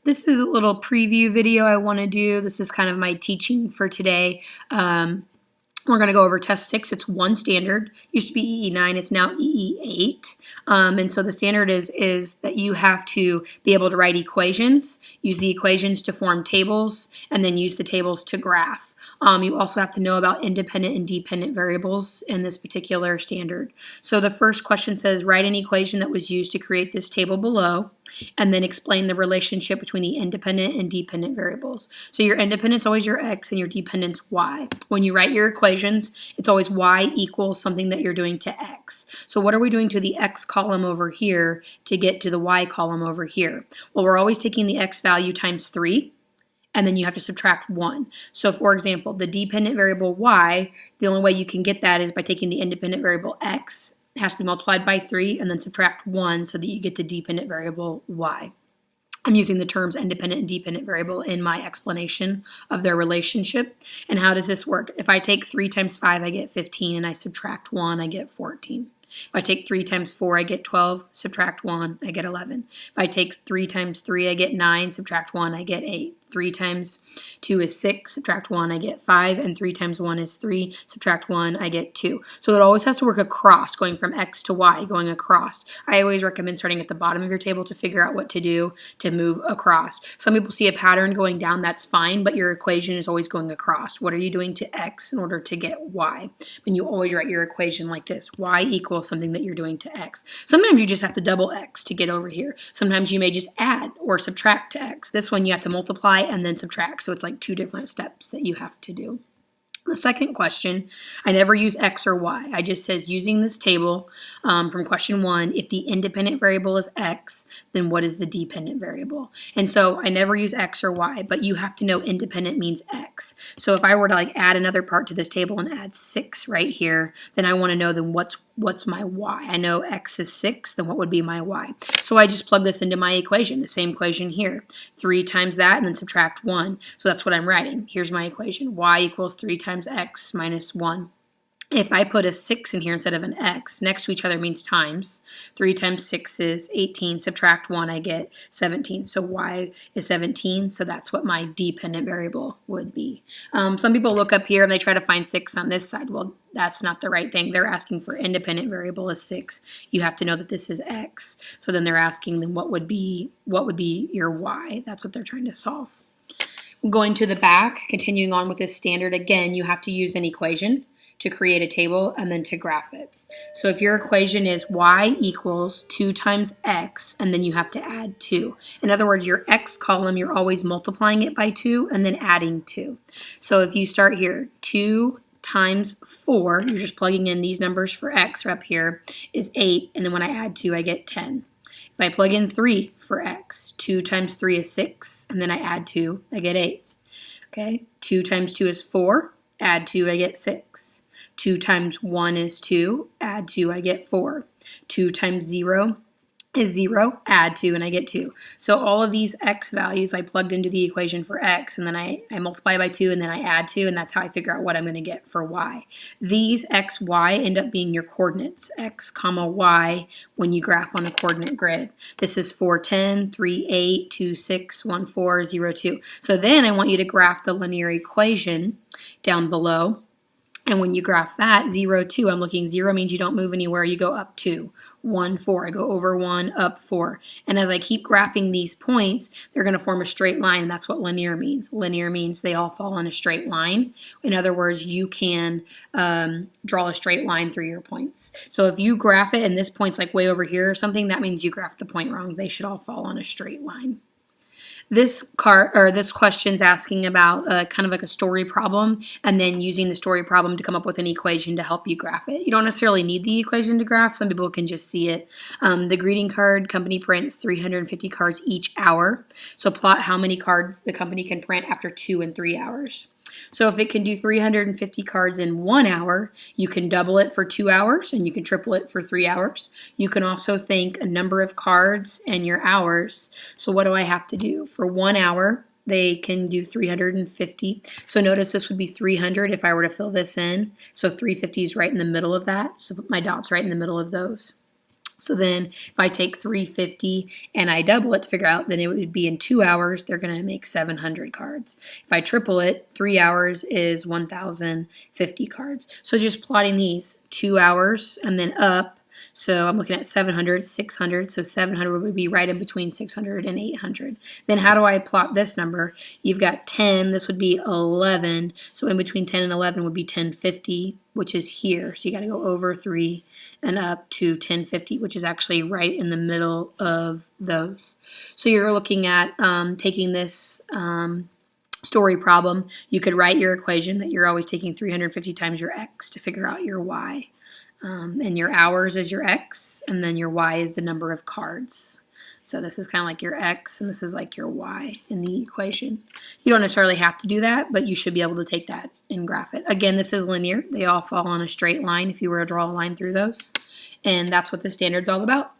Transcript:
This is a little preview video I want to do. This is kind of my teaching for today. We're going to go over test 6. It's one standard. Used to be EE9. It's now EE8. And so the standard is that you have to be able to write equations, use the equations to form tables, and then use the tables to graph. You also have to know about independent and dependent variables in this particular standard. So the first question says, write an equation that was used to create this table below, and then explain the relationship between the independent and dependent variables. So your independent's always your x and your dependent's y. When you write your equations, it's always y equals something that you're doing to x. So what are we doing to the x column over here to get to the y column over here? Well, we're always taking the x value times 3. And then you have to subtract 1. So for example, the dependent variable y, the only way you can get that is by taking the independent variable x. It has to be multiplied by 3 and then subtract 1 so that you get the dependent variable y. I'm using the terms independent and dependent variable in my explanation of their relationship. And how does this work? If I take 3 times 5, I get 15, and I subtract 1, I get 14. If I take 3 times 4, I get 12, subtract 1, I get 11. If I take 3 times 3, I get 9, subtract 1, I get 8. 3 times 2 is 6, subtract 1, I get 5, and 3 times 1 is 3, subtract 1, I get 2. So it always has to work across, going from x to y, going across. I always recommend starting at the bottom of your table to figure out what to do to move across. Some people see a pattern going down, that's fine, but your equation is always going across. What are you doing to x in order to get y? And you always write your equation like this, y equals something that you're doing to x. Sometimes you just have to double x to get over here. Sometimes you may just add or subtract to x. This one you have to multiply and then subtract. So it's like 2 different steps that you have to do. The second question, I never use x or y. I just says using this table from question 1, if the independent variable is x, then what is the dependent variable? And so I never use x or y, but you have to know independent means x. So if I were to like add another part to this table and add 6 right here, then I want to know then what's my y? I know x is 6, then what would be my y? So I just plug this into my equation, the same equation here. 3 times that and then subtract 1. So that's what I'm writing. Here's my equation. Y equals 3 times x minus 1. If I put a 6 in here instead of an x, next to each other means times. 3 times 6 is 18. Subtract 1, I get 17. So y is 17, so that's what my dependent variable would be. Some people look up here and they try to find 6 on this side. Well, that's not the right thing. They're asking for independent variable is 6. You have to know that this is x. So then they're asking then what would be your y? That's what they're trying to solve. Going to the back, continuing on with this standard, again, you have to use an equation to create a table and then to graph it. So if your equation is y equals 2 times x, and then you have to add 2. In other words, your x column, you're always multiplying it by 2 and then adding 2. So if you start here, 2 times 4, you're just plugging in these numbers for x are up here, is 8, and then when I add 2, I get 10. If I plug in 3 for x, 2 times 3 is 6, and then I add 2, I get 8. Okay, 2 times 2 is 4, add 2, I get 6. 2 times 1 is 2, add 2, I get 4. 2 times 0 is 0, add 2, and I get 2. So all of these x values I plugged into the equation for x, and then I multiply by 2, and then I add 2, and that's how I figure out what I'm going to get for y. These x, y end up being your coordinates, x, comma, y, when you graph on a coordinate grid. This is 4, 10, 3, 8, 2, 6, 1, 4, 0, 2. So then I want you to graph the linear equation down below. And when you graph that, 0, 2, I'm looking 0 means you don't move anywhere, you go up 2. 1, 4, I go over 1, up 4. And as I keep graphing these points, they're going to form a straight line, and that's what linear means. Linear means they all fall in a straight line. In other words, you can draw a straight line through your points. So if you graph it and this point's like way over here or something, that means you graphed the point wrong. They should all fall on a straight line. This question's asking about kind of like a story problem, and then using the story problem to come up with an equation to help you graph it. You don't necessarily need the equation to graph. Some people can just see it. The greeting card company prints 350 cards each hour. So plot how many cards the company can print after 2 and 3 hours. So if it can do 350 cards in 1 hour, you can double it for 2 hours, and you can triple it for 3 hours. You can also think a number of cards and your hours. So what do I have to do? For 1 hour, they can do 350. So notice this would be 300 if I were to fill this in. So 350 is right in the middle of that. So my dot's right in the middle of those. So then if I take 350 and I double it to figure out, then it would be in 2 hours, they're going to make 700 cards. If I triple it, 3 hours is 1,050 cards. So just plotting these 2 hours and then up. So I'm looking at 700, 600. So 700 would be right in between 600 and 800. Then how do I plot this number? You've got 10. This would be 11. So in between 10 and 11 would be 1050, which is here. So you got to go over 3 and up to 1050, which is actually right in the middle of those. So you're looking at taking this story problem. You could write your equation that you're always taking 350 times your x to figure out your y. And your hours is your x, and then your y is the number of cards. So this is kind of like your x, and this is like your y in the equation. You don't necessarily have to do that, but you should be able to take that and graph it. Again, this is linear. They all fall on a straight line if you were to draw a line through those. And that's what the standard's all about.